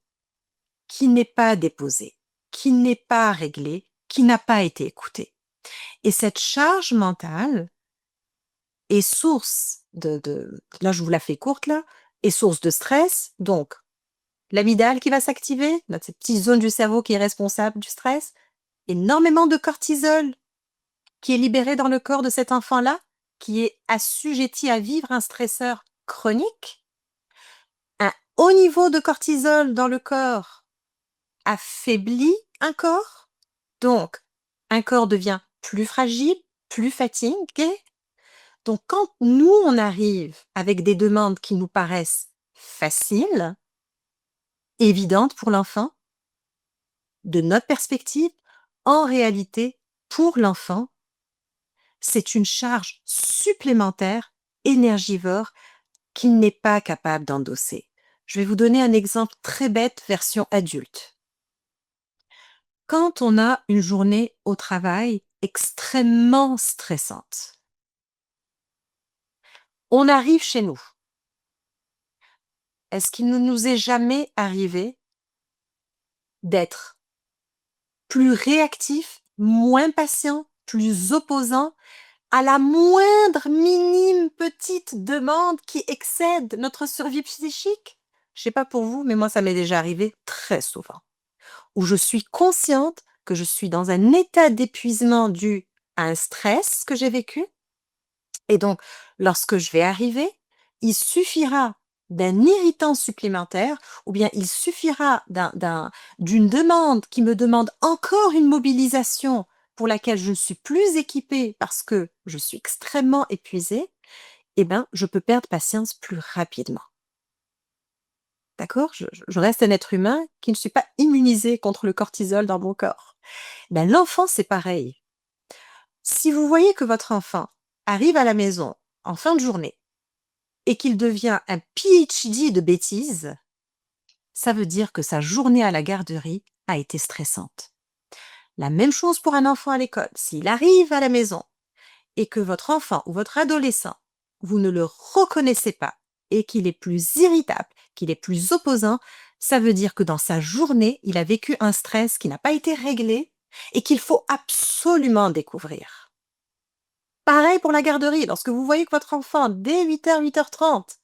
qui n'est pas déposée, qui n'est pas réglée, qui n'a pas été écoutée. Et cette charge mentale est source là je vous la fais courte là, est source de stress, donc l'amygdale qui va s'activer, cette petite zone du cerveau qui est responsable du stress, énormément de cortisol qui est libéré dans le corps de cet enfant-là, qui est assujetti à vivre un stresseur chronique. Un haut niveau de cortisol dans le corps affaiblit un corps, donc un corps devient plus fragile, plus fatigué. Donc quand nous, on arrive avec des demandes qui nous paraissent faciles, évidentes pour l'enfant, de notre perspective, en réalité, pour l'enfant, c'est une charge supplémentaire, énergivore, qu'il n'est pas capable d'endosser. Je vais vous donner un exemple très bête, version adulte. Quand on a une journée au travail extrêmement stressante, on arrive chez nous. Est-ce qu'il ne nous est jamais arrivé d'être plus réactif, moins patient, plus opposant à la moindre minime petite demande qui excède notre survie psychique? Je sais pas pour vous, mais moi, ça m'est déjà arrivé très souvent, où je suis consciente que je suis dans un état d'épuisement dû à un stress que j'ai vécu. Et donc, lorsque je vais arriver, il suffira d'un irritant supplémentaire ou bien il suffira d'une demande qui me demande encore une mobilisation pour laquelle je ne suis plus équipée parce que je suis extrêmement épuisée, eh ben, je peux perdre patience plus rapidement. D'accord? Je reste un être humain qui ne suis pas immunisé contre le cortisol dans mon corps. Ben, l'enfant, c'est pareil. Si vous voyez que votre enfant arrive à la maison en fin de journée et qu'il devient un PhD de bêtises, ça veut dire que sa journée à la garderie a été stressante. La même chose pour un enfant à l'école. S'il arrive à la maison et que votre enfant ou votre adolescent, vous ne le reconnaissez pas et qu'il est plus irritable, qu'il est plus opposant, ça veut dire que dans sa journée, il a vécu un stress qui n'a pas été réglé et qu'il faut absolument découvrir. Pareil pour la garderie, lorsque vous voyez que votre enfant, dès 8h, 8h30,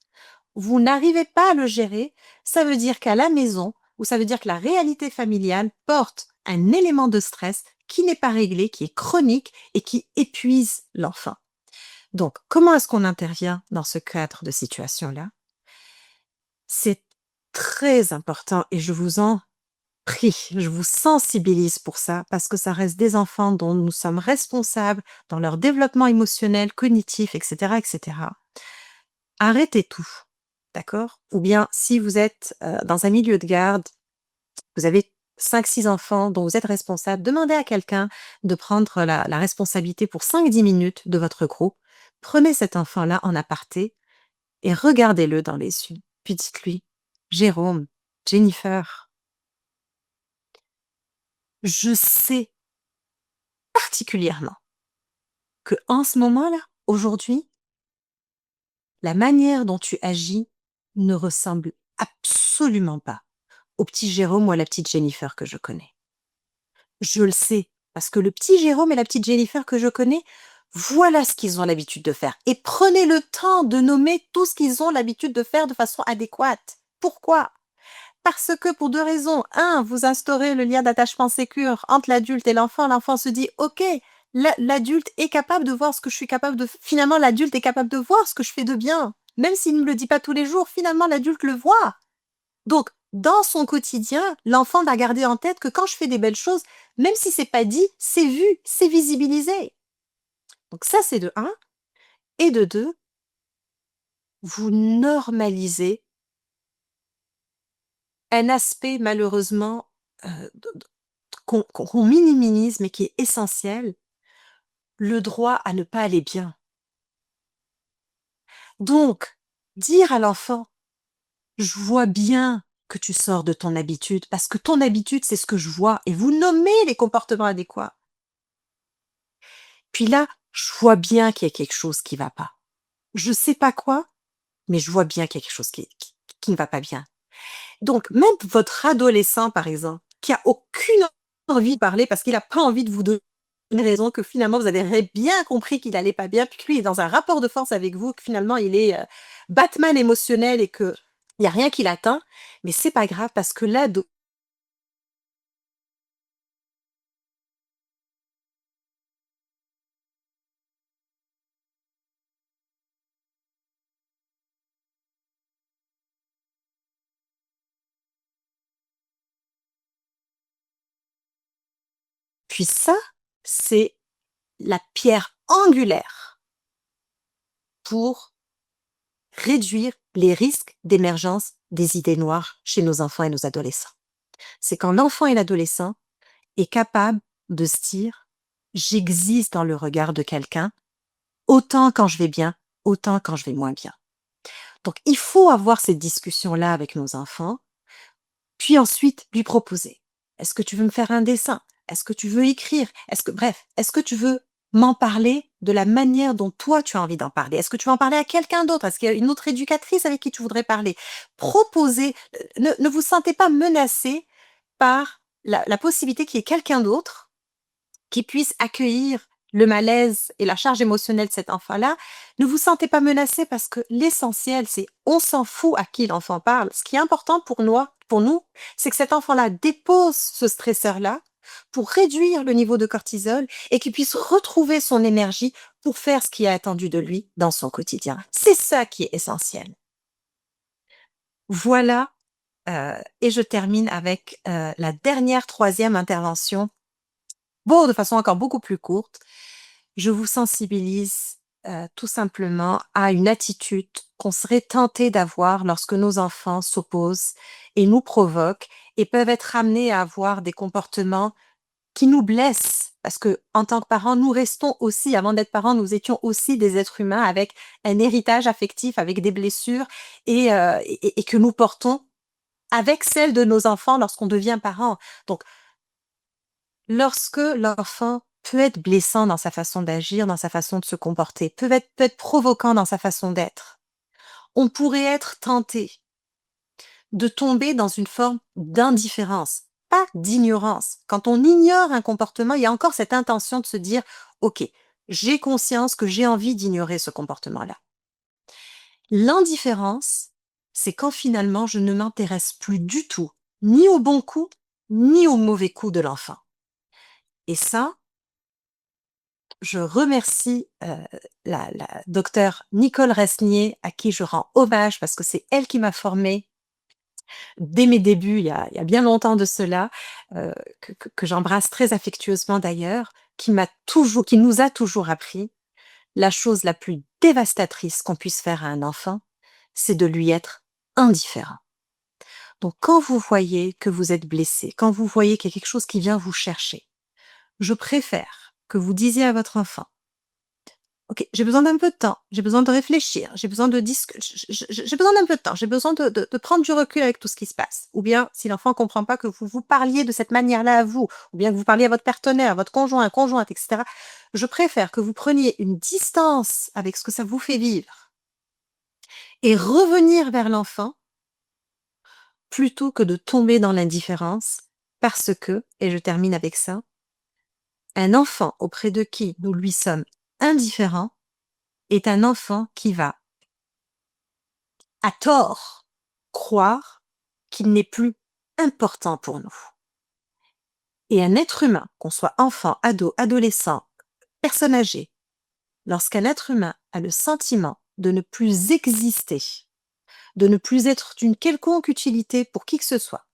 vous n'arrivez pas à le gérer, ça veut dire qu'à la maison, ou ça veut dire que la réalité familiale porte un élément de stress qui n'est pas réglé, qui est chronique et qui épuise l'enfant. Donc, comment est-ce qu'on intervient dans ce cadre de situation-là? C'est très important et je vous en prie, je vous sensibilise pour ça parce que ça reste des enfants dont nous sommes responsables dans leur développement émotionnel, cognitif, etc., etc. Arrêtez tout, d'accord? Ou bien si vous êtes dans un milieu de garde, vous avez 5, 6 enfants dont vous êtes responsable, demandez à quelqu'un de prendre la responsabilité pour 5, 10 minutes de votre groupe. Prenez cet enfant-là en aparté et regardez-le dans les yeux. Puis dites-lui, Jérôme, Jennifer, je sais particulièrement que en ce moment-là, aujourd'hui, la manière dont tu agis ne ressemble absolument pas au petit Jérôme ou à la petite Jennifer que je connais. Je le sais, parce que le petit Jérôme et la petite Jennifer que je connais, voilà ce qu'ils ont l'habitude de faire. Et prenez le temps de nommer tout ce qu'ils ont l'habitude de faire de façon adéquate. Pourquoi? Parce que pour 2 raisons. Un, vous instaurez le lien d'attachement sécure entre l'adulte et l'enfant. L'enfant se dit: «OK, l'adulte est capable de voir ce que je suis capable de finalement, l'adulte est capable de voir ce que je fais de bien. Même s'il ne me le dit pas tous les jours, finalement, l'adulte le voit». Donc, dans son quotidien, l'enfant va garder en tête que quand je fais des belles choses, même si c'est pas dit, c'est vu, c'est visibilisé. Donc ça, c'est de un. Et de 2, vous normalisez un aspect malheureusement, d qu'on minimise, mais qui est essentiel, le droit à ne pas aller bien. Donc, dire à l'enfant: «Je vois bien que tu sors de ton habitude, parce que ton habitude, c'est ce que je vois» et vous nommez les comportements adéquats. Puis là, je vois bien qu'il y a quelque chose qui va pas. Je sais pas quoi, mais je vois bien qu'il y a quelque chose qui ne va pas bien. Donc même votre adolescent, par exemple, qui a aucune envie de parler parce qu'il a pas envie de vous donner une raison, que finalement vous avez bien compris qu'il allait pas bien, puis que lui est dans un rapport de force avec vous, que finalement il est, Batman émotionnel et qu'il y a rien qui l'atteint, mais c'est pas grave parce que l'ado puis ça, c'est la pierre angulaire pour réduire les risques d'émergence des idées noires chez nos enfants et nos adolescents. C'est quand l'enfant et l'adolescent est capable de se dire: «J'existe dans le regard de quelqu'un, autant quand je vais bien, autant quand je vais moins bien». Donc il faut avoir cette discussion-là avec nos enfants, puis ensuite lui proposer: «Est-ce que tu veux me faire un dessin? Est-ce que tu veux écrire? Est-ce que tu veux m'en parler de la manière dont toi tu as envie d'en parler? Est-ce que tu veux en parler à quelqu'un d'autre? Est-ce qu'il y a une autre éducatrice avec qui tu voudrais parler?» Proposez, ne vous sentez pas menacé par la possibilité qu'il y ait quelqu'un d'autre qui puisse accueillir le malaise et la charge émotionnelle de cet enfant-là. Ne vous sentez pas menacé parce que l'essentiel, c'est on s'en fout à qui l'enfant parle. Ce qui est important pour nous, c'est que cet enfant-là dépose ce stresseur-là pour réduire le niveau de cortisol et qu'il puisse retrouver son énergie pour faire ce qui est attendu de lui dans son quotidien. C'est ça qui est essentiel. Voilà, et je termine avec, la dernière, troisième intervention. Bon, de façon encore beaucoup plus courte, je vous sensibilise, tout simplement à une attitude qu'on serait tenté d'avoir lorsque nos enfants s'opposent et nous provoquent et peuvent être amenés à avoir des comportements qui nous blessent parce que en tant que parents, nous restons aussi, avant d'être parents, nous étions aussi des êtres humains avec un héritage affectif, avec des blessures et que nous portons avec celles de nos enfants lorsqu'on devient parent. Donc, lorsque l'enfant peut être blessant dans sa façon d'agir, dans sa façon de se comporter, peut être provoquant dans sa façon d'être, on pourrait être tenté de tomber dans une forme d'indifférence, pas d'ignorance. Quand on ignore un comportement, il y a encore cette intention de se dire, OK, j'ai conscience que j'ai envie d'ignorer ce comportement-là. L'indifférence, c'est quand finalement je ne m'intéresse plus du tout, ni au bon coup, ni au mauvais coup de l'enfant. Et ça, je remercie la docteure Nicole Resnier, à qui je rends hommage parce que c'est elle qui m'a formée dès mes débuts, il y a bien longtemps de cela, que j'embrasse très affectueusement d'ailleurs, qui nous a toujours appris la chose la plus dévastatrice qu'on puisse faire à un enfant, c'est de lui être indifférent. Donc quand vous voyez que vous êtes blessé, quand vous voyez qu'il y a quelque chose qui vient vous chercher, je préfère que vous disiez à votre enfant: OK, j'ai besoin d'un peu de temps, j'ai besoin de réfléchir, j'ai besoin de j'ai besoin d'un peu de temps, j'ai besoin de prendre du recul avec tout ce qui se passe. Ou bien, si l'enfant comprend pas, que vous vous parliez de cette manière-là à vous, ou bien que vous parliez à votre partenaire, à votre conjoint, conjointe, et cetera. Je préfère que vous preniez une distance avec ce que ça vous fait vivre et revenir vers l'enfant plutôt que de tomber dans l'indifférence parce que, et je termine avec ça, un enfant auprès de qui nous lui sommes indifférents est un enfant qui va à tort, croire qu'il n'est plus important pour nous. Et un être humain, qu'on soit enfant, ado, adolescent, personne âgée, lorsqu'un être humain a le sentiment de ne plus exister, de ne plus être d'une quelconque utilité pour qui que ce soit,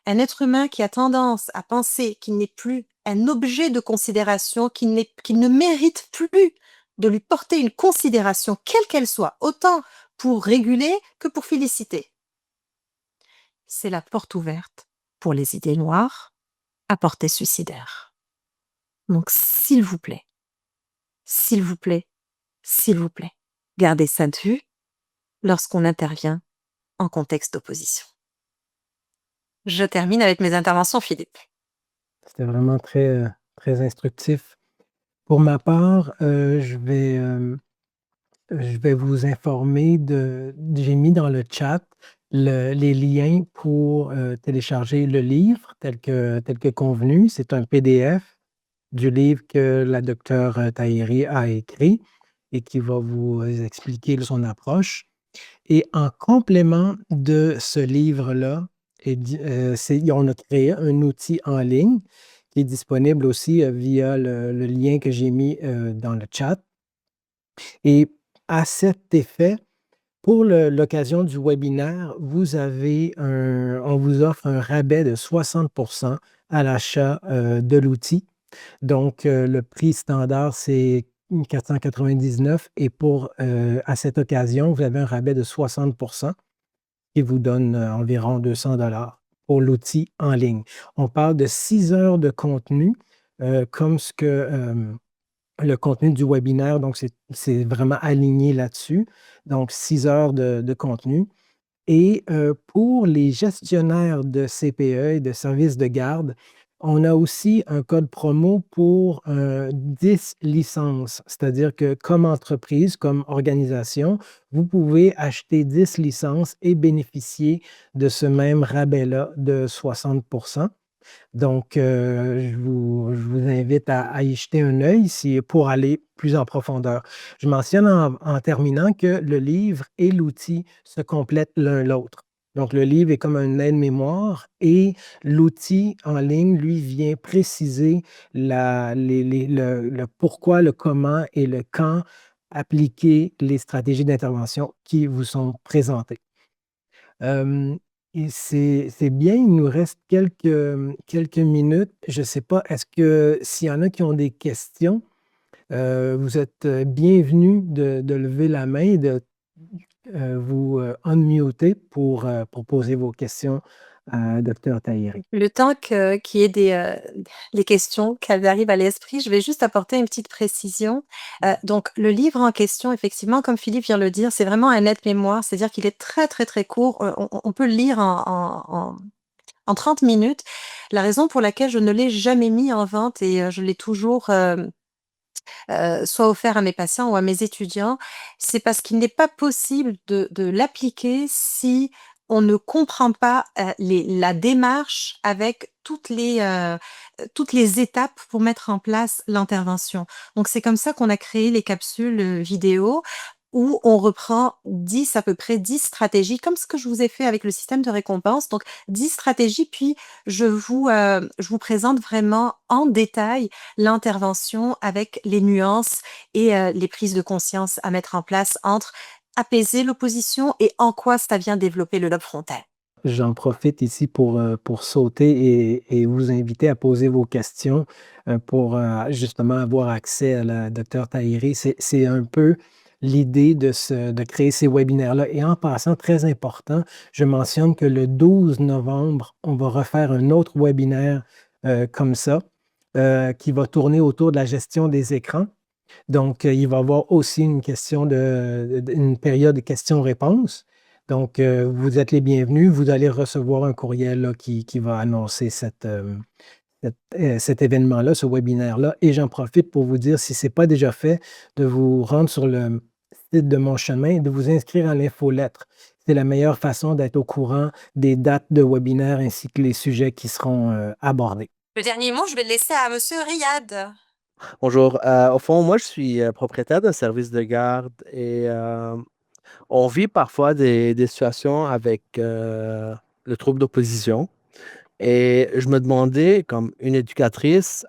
un être humain qui a tendance à penser qu'il n'est plus un objet de considération, qu'il ne mérite plus de lui porter une considération, quelle qu'elle soit, autant pour réguler que pour féliciter, c'est la porte ouverte pour les idées noires à portée suicidaire. Donc, s'il vous plaît, s'il vous plaît, s'il vous plaît, gardez ça de vue lorsqu'on intervient en contexte d'opposition. Je termine avec mes interventions, Philippe. C'était vraiment très instructif. Pour ma part, je vais vous informer j'ai mis dans le chat les liens pour, télécharger le livre tel que convenu. C'est un PDF du livre que la docteure, Tahiri a écrit et qui va vous expliquer son approche. Et en complément de ce livre-là, on a créé un outil en ligne qui est disponible aussi via le lien que j'ai mis dans le chat. Et à cet effet, pour l'occasion du webinaire, on vous offre un rabais de 60% à l'achat de l'outil. Donc, le prix standard, c'est 499 et à cette occasion, vous avez un rabais de 60% qui vous donne environ 200 $ pour l'outil en ligne. On parle de 6 heures de contenu, comme le contenu du webinaire, donc c'est vraiment aligné là-dessus. Donc, 6 heures de contenu. Et pour les gestionnaires de CPE et de services de garde, on a aussi un code promo pour 10 licences. C'est-à-dire que comme entreprise, comme organisation, vous pouvez acheter 10 licences et bénéficier de ce même rabais-là de 60%. Donc, je vous invite à y jeter un œil pour aller plus en profondeur. Je mentionne en terminant que le livre et l'outil se complètent l'un l'autre. Donc, le livre est comme un aide-mémoire et l'outil en ligne, lui, vient préciser le pourquoi, le comment et le quand appliquer les stratégies d'intervention qui vous sont présentées. Hem et c'est bien, il nous reste quelques minutes. Je ne sais pas, est-ce que s'il y en a qui ont des questions, vous êtes, bienvenus de lever la main et de, vous, unmuter pour poser vos questions docteur Tahiri. Le temps qu'il y ait les questions qu'elles arrivent à l'esprit, je vais juste apporter une petite précision. Donc le livre en question, effectivement, comme Philippe vient de le dire, c'est vraiment un aide-mémoire, c'est-à-dire qu'il est très, très, très court. On peut le lire en 30 minutes. La raison pour laquelle je ne l'ai jamais mis en vente et je l'ai toujours, soit offert à mes patients ou à mes étudiants, c'est parce qu'il n'est pas possible de l'appliquer si on ne comprend pas, la démarche avec toutes les étapes pour mettre en place l'intervention. Donc c'est comme ça qu'on a créé les capsules, vidéo où on reprend 10 à peu près 10 stratégies, comme ce que je vous ai fait avec le système de récompense. Donc 10 stratégies, puis je vous présente vraiment en détail l'intervention avec les nuances et les prises de conscience à mettre en place entre apaiser l'opposition et en quoi ça vient développer le lobe frontal. J'en profite ici pour sauter et vous inviter à poser vos questions, pour, justement avoir accès à la docteure Tahiri. C'est un peu l'idée de créer ces webinaires-là et en passant, très important, je mentionne que le 12 novembre, on va refaire un autre webinaire, comme ça, qui va tourner autour de la gestion des écrans. Donc, il va y avoir aussi une question une période de questions-réponses. Donc, vous êtes les bienvenus. Vous allez recevoir un courriel là, qui va annoncer cet événement-là, ce webinaire-là. Et j'en profite pour vous dire, si ce n'est pas déjà fait, de vous rendre sur le site de Mon Chemin et de vous inscrire à l'infolettre. C'est la meilleure façon d'être au courant des dates de webinaire ainsi que les sujets qui seront abordés. Le dernier mot, je vais le laisser à Monsieur Riyad. Bonjour. Au fond, moi, je suis propriétaire d'un service de garde et on vit parfois des situations avec le trouble d'opposition. Et je me demandais, comme une éducatrice,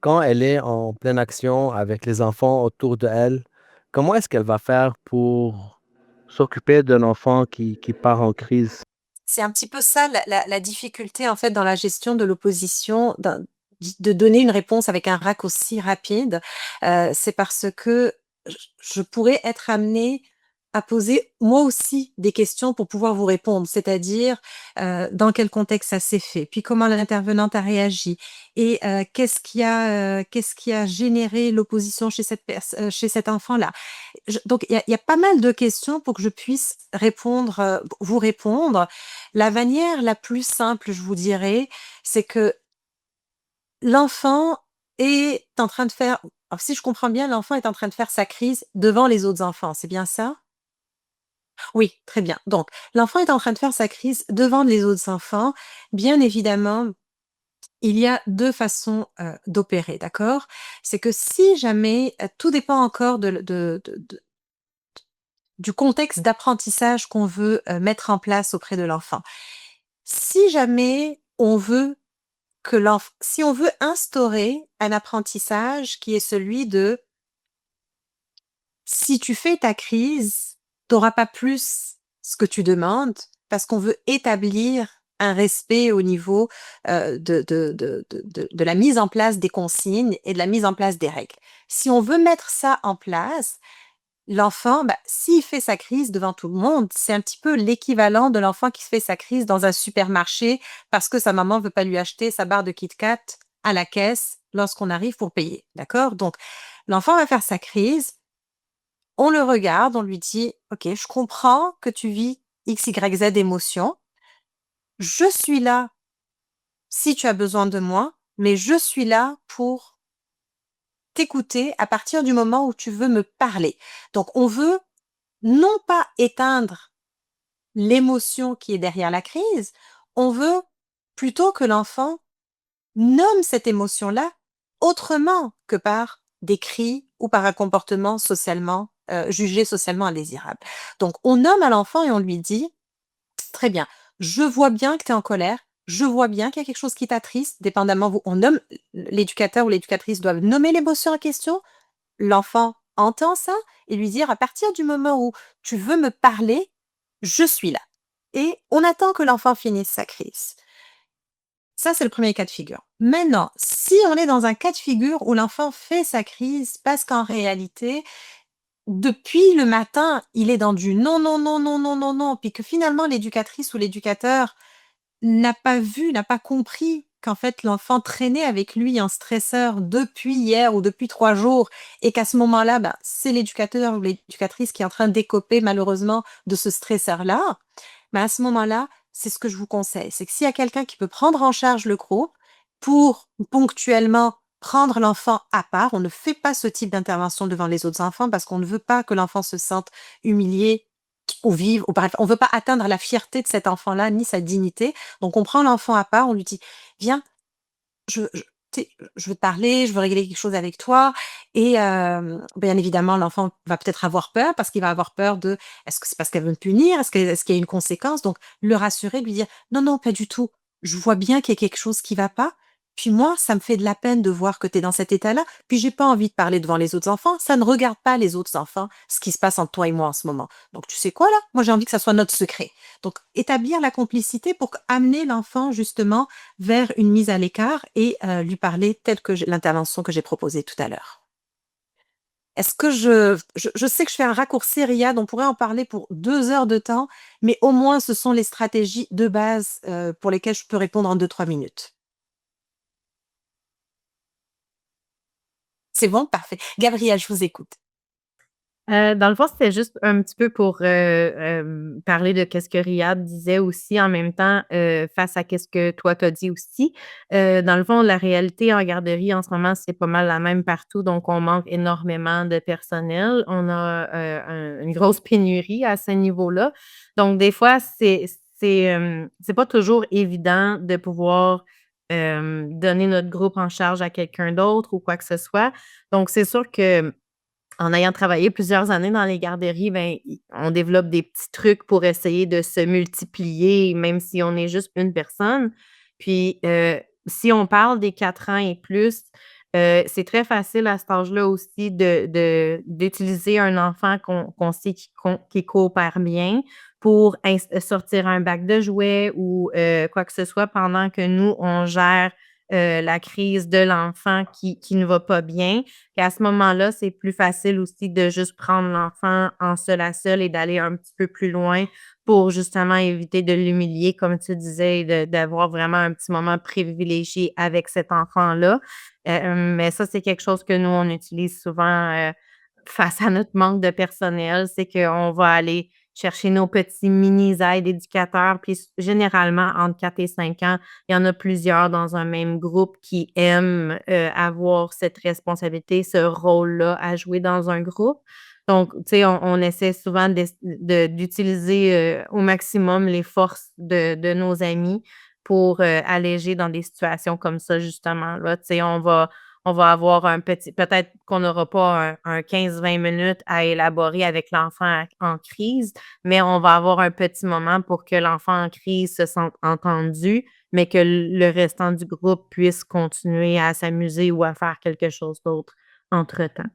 quand elle est en pleine action avec les enfants autour de elle, comment est-ce qu'elle va faire pour s'occuper d'un enfant qui part en crise? C'est un petit peu ça la difficulté en fait dans la gestion de l'opposition, de donner une réponse avec un raccourci rapide. C'est parce que je pourrais être amenée à poser moi aussi des questions pour pouvoir vous répondre. C'est-à-dire, dans quel contexte ça s'est fait? Puis comment l'intervenante a réagi? Et qu'est-ce qui a généré l'opposition chez cet enfant-là? Donc il y a pas mal de questions pour que je puisse répondre, vous répondre. La manière la plus simple, je vous dirais, c'est que l'enfant est en train de faire alors si je comprends bien, l'enfant est en train de faire sa crise devant les autres enfants, c'est bien ça? Oui, très bien. Donc l'enfant est en train de faire sa crise devant les autres enfants. Bien évidemment, il y a 2 façons, d'opérer, d'accord? C'est que si jamais, tout dépend encore du contexte d'apprentissage qu'on veut, mettre en place auprès de l'enfant. Si jamais on veut si on veut instaurer un apprentissage qui est celui de: «Si tu fais ta crise, tu auras pas plus ce que tu demandes», parce qu'on veut établir un respect au niveau, de la mise en place des consignes et de la mise en place des règles. Si on veut mettre ça en place, l'enfant, bah, s'il fait sa crise devant tout le monde, c'est un petit peu l'équivalent de l'enfant qui fait sa crise dans un supermarché parce que sa maman veut pas lui acheter sa barre de Kit Kat à la caisse lorsqu'on arrive pour payer, d'accord? Donc l'enfant va faire sa crise, on le regarde, on lui dit: «OK, je comprends que tu vis X, Y, Z émotions. Je suis là si tu as besoin de moi, mais je suis là pour t'écouter à partir du moment où tu veux me parler». Donc on veut non pas éteindre l'émotion qui est derrière la crise, on veut plutôt que l'enfant nomme cette émotion-là autrement que par des cris ou par un comportement socialement, jugé socialement indésirable. Donc on nomme à l'enfant et on lui dit: «Très bien, je vois bien que tu es en colère, je vois bien qu'il y a quelque chose qui t'attriste», dépendamment vous on nomme l'éducateur ou l'éducatrice doivent nommer l'émotion en question. L'enfant entend ça et lui dire: «À partir du moment où tu veux me parler, je suis là» et on attend que l'enfant finisse sa crise. Ça, c'est le premier cas de figure. Maintenant, si on est dans un cas de figure où l'enfant fait sa crise parce qu'en réalité, depuis le matin, il est dans du: «Non, non, non, non, non, non, non», puis que finalement l'éducatrice ou l'éducateur n'a pas compris qu'en fait l'enfant traînait avec lui un stresseur depuis hier ou depuis 3 jours et qu'à ce moment-là, bah, c'est l'éducateur ou l'éducatrice qui est en train d'écoper malheureusement de ce stresseur-là, bah, à ce moment-là, c'est ce que je vous conseille. C'est que s'il y a quelqu'un qui peut prendre en charge le groupe pour ponctuellement prendre l'enfant à part, on ne fait pas ce type d'intervention devant les autres enfants parce qu'on ne veut pas que l'enfant se sente humilié ou vivre, ou bref, on veut pas atteindre la fierté de cet enfant-là, ni sa dignité. Donc on prend l'enfant à part, on lui dit: «Viens, je tu sais, je veux te parler, je veux régler quelque chose avec toi» et bien évidemment, l'enfant va peut-être avoir peur parce qu'il va avoir peur de: «Est-ce que c'est parce qu'elle veut me punir? Est-ce qu'il y a une conséquence?» Donc le rassurer, lui dire: «Non, non, pas du tout. Je vois bien qu'il y a quelque chose qui va pas. Puis moi, ça me fait de la peine de voir que tu es dans cet état-là. Puis j'ai pas envie de parler devant les autres enfants. Ça ne regarde pas les autres enfants, ce qui se passe entre toi et moi en ce moment. Donc tu sais quoi là? Moi, j'ai envie que ça soit notre secret». Donc établir la complicité pour amener l'enfant justement vers une mise à l'écart et lui parler telle que l'intervention que j'ai proposée tout à l'heure. Est-ce que je sais que je fais un raccourci, Riyad, on pourrait en parler pour 2 heures de temps, mais au moins ce sont les stratégies de base, pour lesquelles je peux répondre en 2-3 minutes. C'est bon? Parfait. Gabrielle, je vous écoute. Dans le fond, c'était juste un petit peu pour, parler de qu'est-ce que Riyad disait aussi en même temps, face à qu'est-ce que toi tu as dit aussi. Dans le fond, la réalité en garderie en ce moment, c'est pas mal la même partout, donc on manque énormément de personnel. On a, une grosse pénurie à ce niveau-là. Donc des fois, c'est pas toujours évident de pouvoir, donner notre groupe en charge à quelqu'un d'autre ou quoi que ce soit. Donc c'est sûr que en ayant travaillé plusieurs années dans les garderies, ben, on développe des petits trucs pour essayer de se multiplier, même si on est juste une personne. Puis, si on parle des 4 ans et plus, c'est très facile à cet âge-là aussi d'utiliser un enfant qu'on sait qui coopère bien pour sortir un bac de jouets ou, quoi que ce soit pendant que nous, on gère, la crise de l'enfant qui ne va pas bien. Puis à ce moment-là, c'est plus facile aussi de juste prendre l'enfant en seul à seul et d'aller un petit peu plus loin pour justement éviter de l'humilier, comme tu disais, et d'avoir vraiment un petit moment privilégié avec cet enfant-là. Mais ça, c'est quelque chose que nous, on utilise souvent, face à notre manque de personnel, c'est qu'on va aller chercher nos petits mini aides éducateurs, puis généralement, entre 4 et 5 ans, il y en a plusieurs dans un même groupe qui aiment, avoir cette responsabilité, ce rôle-là à jouer dans un groupe. Donc, tu sais, on essaie souvent d'utiliser, au maximum les forces de nos amis pour, alléger dans des situations comme ça justement là. Tu sais, on va avoir un petit peut-être qu'on n'aura pas un 15-20 minutes à élaborer avec l'enfant en crise, mais on va avoir un petit moment pour que l'enfant en crise se sente entendu, mais que le restant du groupe puisse continuer à s'amuser ou à faire quelque chose d'autre entre-temps.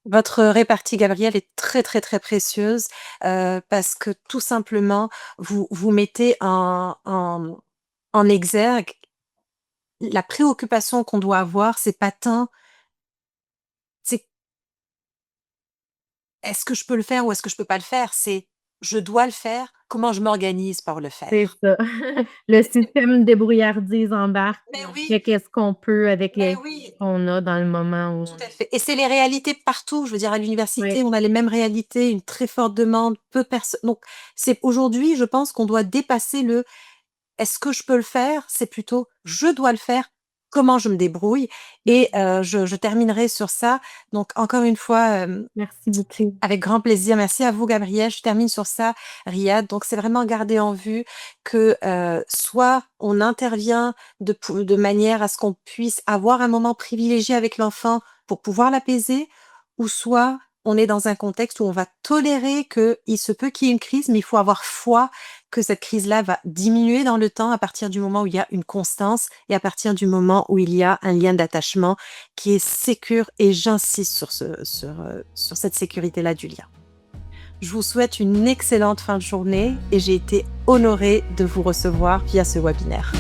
Votre répartie, Gabrielle, est très, très, très précieuse, parce que tout simplement, vous mettez en exergue la préoccupation qu'on doit avoir, c'est pas tant, c'est: «Est-ce que je peux le faire ou est-ce que je peux pas le faire?» C'est: «Je dois le faire, comment je m'organise pour le C'est faire?» ça. Le C'est système débrouillardise embarque mais et on oui, fait qu'est-ce qu'on peut avec mais les oui, qu'on a dans le moment où tout on à fait et c'est les réalités partout. Je veux dire à oui. l'université, on a les mêmes réalités, une très forte demande, peu perso donc c'est aujourd'hui, je pense qu'on doit dépasser le: «Est-ce que je peux le faire?» C'est plutôt: «Je dois le faire, comment je me débrouille?» et je terminerai sur ça. Donc encore une fois, Merci beaucoup. avec grand plaisir. Merci à vous, Gabrielle. Je termine sur ça, Riyad. Donc, c'est vraiment garder en vue que soit on intervient de manière à ce qu'on puisse avoir un moment privilégié avec l'enfant pour pouvoir l'apaiser, ou soit on est dans un contexte où on va tolérer qu'il se peut qu'il y ait une crise, mais il faut avoir foi que cette crise-là va diminuer dans le temps à partir du moment où il y a une constance et à partir du moment où il y a un lien d'attachement qui est sécure et j'insiste sur cette sécurité-là du lien. Je vous souhaite une excellente fin de journée et j'ai été honorée de vous recevoir via ce webinaire.